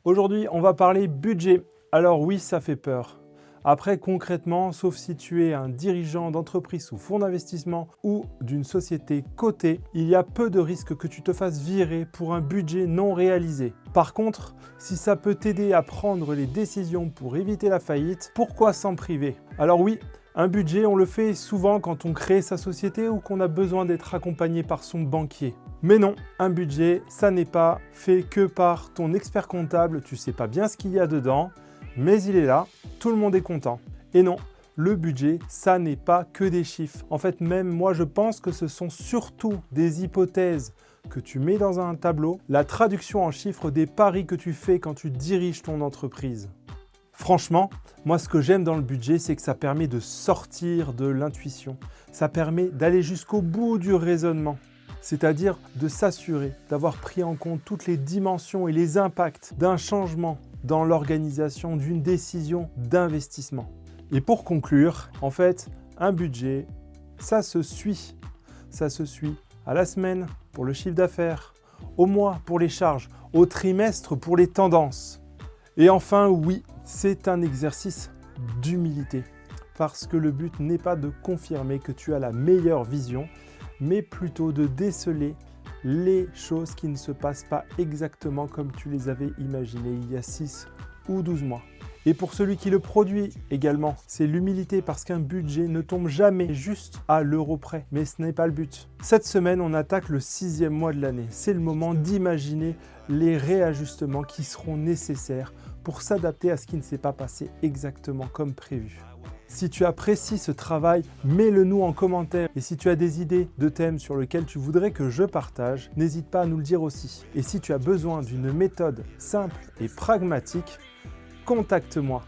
Aujourd'hui, on va parler budget. Alors oui, ça fait peur. Après, concrètement, sauf si tu es un dirigeant d'entreprise ou fonds d'investissement ou d'une société cotée, il y a peu de risques que tu te fasses virer pour un budget non réalisé. Par contre, si ça peut t'aider à prendre les décisions pour éviter la faillite, pourquoi s'en priver? Alors oui, un budget, on le fait souvent quand on crée sa société ou qu'on a besoin d'être accompagné par son banquier. Mais non, un budget, ça n'est pas fait que par ton expert comptable, tu sais pas bien ce qu'il y a dedans, mais il est là, tout le monde est content. Et non, le budget, ça n'est pas que des chiffres. En fait, même moi, je pense que ce sont surtout des hypothèses que tu mets dans un tableau, la traduction en chiffres des paris que tu fais quand tu diriges ton entreprise. Franchement, moi ce que j'aime dans le budget, c'est que ça permet de sortir de l'intuition. Ça permet d'aller jusqu'au bout du raisonnement. C'est-à-dire de s'assurer d'avoir pris en compte toutes les dimensions et les impacts d'un changement dans l'organisation d'une décision d'investissement. Et pour conclure, en fait, un budget, ça se suit. Ça se suit à la semaine pour le chiffre d'affaires, au mois pour les charges, au trimestre pour les tendances. Et enfin, oui, c'est un exercice d'humilité. Parce que le but n'est pas de confirmer que tu as la meilleure vision, mais plutôt de déceler les choses qui ne se passent pas exactement comme tu les avais imaginées il y a 6 ou 12 mois. Et pour celui qui le produit également, c'est l'humilité parce qu'un budget ne tombe jamais juste à l'euro près, mais ce n'est pas le but. Cette semaine, on attaque le 6e mois de l'année. C'est le moment d'imaginer les réajustements qui seront nécessaires pour s'adapter à ce qui ne s'est pas passé exactement comme prévu. Si tu apprécies ce travail, mets-le nous en commentaire. Et si tu as des idées de thèmes sur lesquels tu voudrais que je partage, n'hésite pas à nous le dire aussi. Et si tu as besoin d'une méthode simple et pragmatique, contacte-moi.